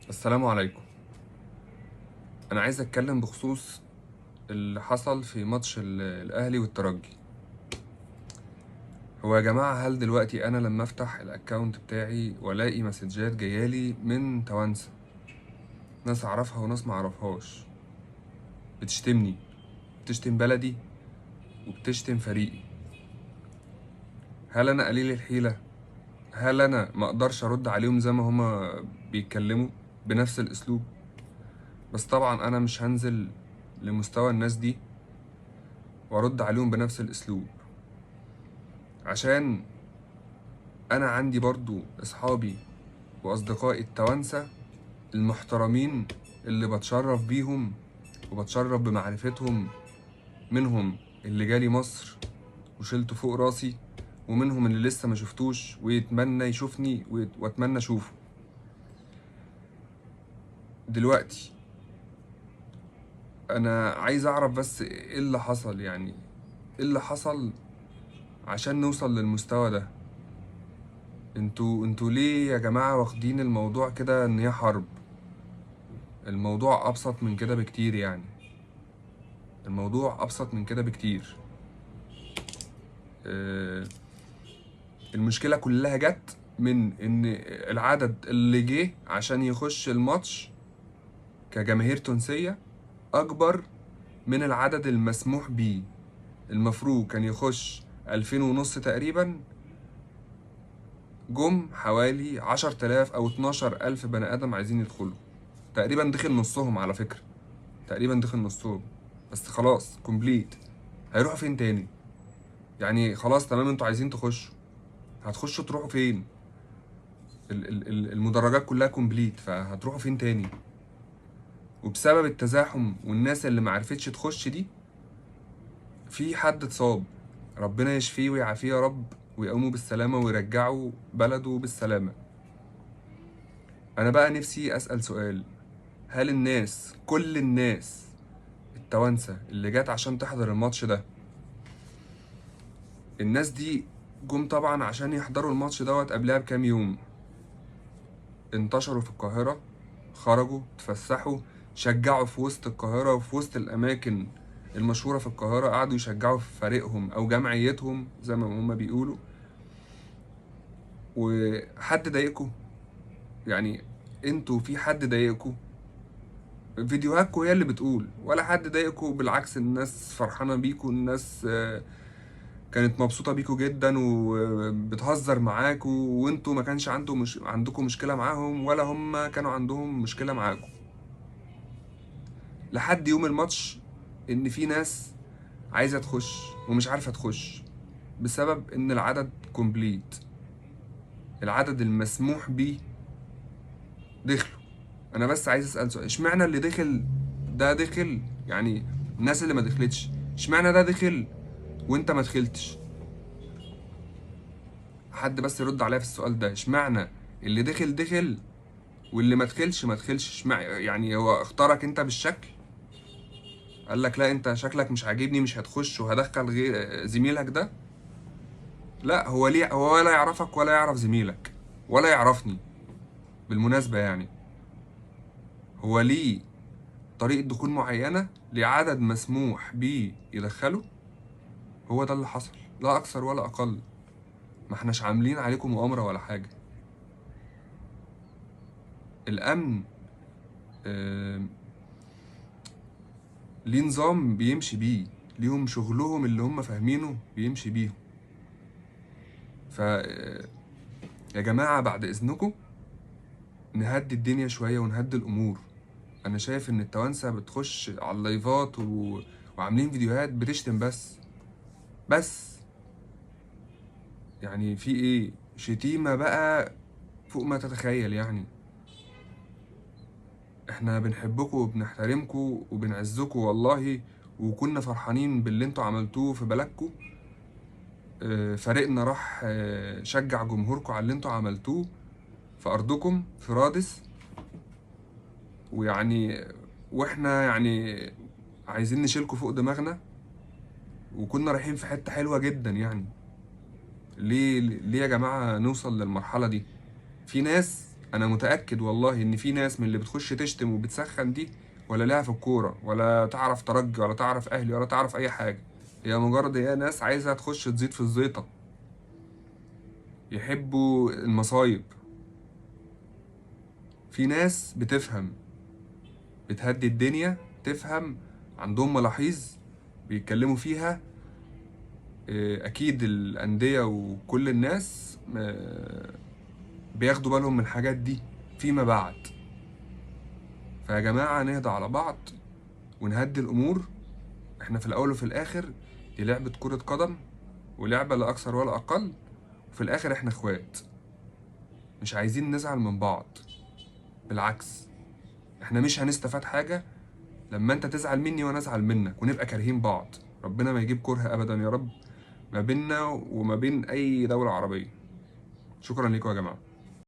السلام عليكم. انا عايز اتكلم بخصوص اللي حصل في ماتش الاهلي والترجي. هو يا جماعه، هل دلوقتي انا لما افتح الاكونت بتاعي والاقي مسجات جايالي من توانسه، ناس اعرفها وناس ما اعرفهاش، بتشتمني، بتشتم بلدي وبتشتم فريقي، هل انا قليل الحيله؟ هل انا ما اقدرش ارد عليهم زي ما هما بيتكلموا بنفس الاسلوب؟ بس طبعا انا مش هنزل لمستوى الناس دي وارد عليهم بنفس الاسلوب، عشان انا عندي برضو اصحابي واصدقائي التوانسة المحترمين اللي بتشرف بيهم وبتشرف بمعرفتهم. منهم اللي جالي مصر وشلته فوق راسي، ومنهم اللي لسه ما شفتوش ويتمنى يشوفني واتمنى اشوفه. دلوقتي انا عايز اعرف بس ايه اللي حصل، يعني ايه اللي حصل عشان نوصل للمستوى ده؟ انتوا ليه يا جماعة واخدين الموضوع كده ان هي حرب؟ الموضوع ابسط من كده بكتير، يعني الموضوع ابسط من كده بكتير. آه، المشكلة كلها جت من ان العدد اللي جه عشان يخش الماتش كجماهير تونسية اكبر من العدد المسموح بيه. المفروض كان يخش 2500 تقريبا، جم حوالي 10,000 او 12,000 بني ادم عايزين يدخلوا. تقريبا دخل نصهم على فكرة، تقريبا دخل نصهم. بس خلاص كومبليت، هيروحوا فين تاني؟ يعني خلاص تمام، انتوا عايزين تخشوا، هتخشوا تروحوا فين؟ المدرجات كلها كومبليت، فهتروحوا فين تاني؟ وبسبب التزاحم والناس اللي معرفتش تخش دي، في حد اتصاب، ربنا يشفيه ويعافيه يا رب، ويقومه بالسلامة ويرجعه بلده بالسلامة. أنا بقى نفسي أسأل سؤال: هل الناس، كل الناس التوانسة اللي جات عشان تحضر الماتش ده، الناس دي جم طبعا عشان يحضروا الماتش دوت قبلها بكام يوم، انتشروا في القاهرة، خرجوا اتفسحوا، شجعوا في وسط القاهرة وفي وسط الأماكن المشهورة في القاهرة، قعدوا يشجعوا في فريقهم أو جمعيتهم زي ما هما بيقولوا. وحد ضايقكوا؟ يعني انتوا في حد ضايقكوا؟ فيديوهاتكوا هي اللي بتقول، ولا حد ضايقكوا؟ بالعكس، الناس فرحانة بيكوا، الناس كانت مبسوطة بيكوا جدا وبتهزر معاكوا، وانتوا ما كانش عندكم مشكلة معاهم، ولا هم كانوا عندهم مشكلة معاكوا. لحد يوم الماتش ان في ناس عايزة تخش ومش عارفة تخش بسبب ان العدد كومبليت، العدد المسموح بيه دخلوا. انا بس عايز اسأل سؤال: اشمعنى اللي دخل ده دخل؟ يعني الناس اللي ما دخلتش، اشمعنى ده دخل وانت ما دخلتش؟ حد بس يرد عليا في السؤال ده: اشمعنى اللي دخل دخل واللي ما دخلش ما دخلش؟ اشمعنى؟ يعني هو اختارك انت بالشكل؟ قال لك لا انت شكلك مش عاجبني، مش هتخش وهدخل غير زميلك ده؟ لا، هو ليه؟ هو ولا يعرفك ولا يعرف زميلك ولا يعرفني بالمناسبة يعني. هو ليه طريقة دخول معينة لعدد مسموح بيه يدخله؟ هو ده اللي حصل، لا أكثر ولا أقل. ما احناش عاملين عليكم مؤامرة ولا حاجة. الأمن آه ليه نظام بيمشي بيه، ليهم شغلهم اللي هم فاهمينه بيمشي بيهم. ف يا جماعة بعد إذنكم نهدي الدنيا شوية ونهدي الأمور. أنا شايف إن التوانسة بتخش على اللايفات وعاملين فيديوهات بتشتم بس يعني في إيه؟ شتيمة بقى فوق ما تتخيل يعني. إحنا بنحبكم وبنحترمكم وبنعزكم والله، وكنا فرحانين باللي انتوا عملتوه في بلدكم. فريقنا راح شجع جمهوركم على اللي انتوا عملتوه في أرضكم في رادس. ويعني واحنا يعني عايزين نشيلكوا فوق دماغنا، وكنا رايحين في حتة حلوة جدا يعني. ليه يا جماعة نوصل للمرحلة دي؟ في ناس انا متأكد والله ان في ناس من اللي بتخش تشتم وبتسخن دي ولا لها في الكورة، ولا تعرف ترجي، ولا تعرف اهلي، ولا تعرف اي حاجة. هي مجرد هي ناس عايزة تخش تزيد في الزيطة، يحبوا المصايب. في ناس بتفهم، بتهدي الدنيا، تفهم، عندهم ملاحظ بيتكلموا فيها. اكيد الاندية وكل الناس بياخدوا بالهم من الحاجات دي فيما بعد. فيا جماعة نهدى على بعض ونهدي الامور. احنا في الاول وفي الاخر دي لعبة كرة قدم، ولعبة لا اكثر ولا اقل. وفي الاخر احنا اخوات، مش عايزين نزعل من بعض. بالعكس، احنا مش هنستفاد حاجة لما انت تزعل مني وانا ازعل منك ونبقى كارهين بعض. ربنا ما يجيب كره ابدا يا رب ما بيننا وما بين اي دولة عربية. شكرا لكم يا جماعة.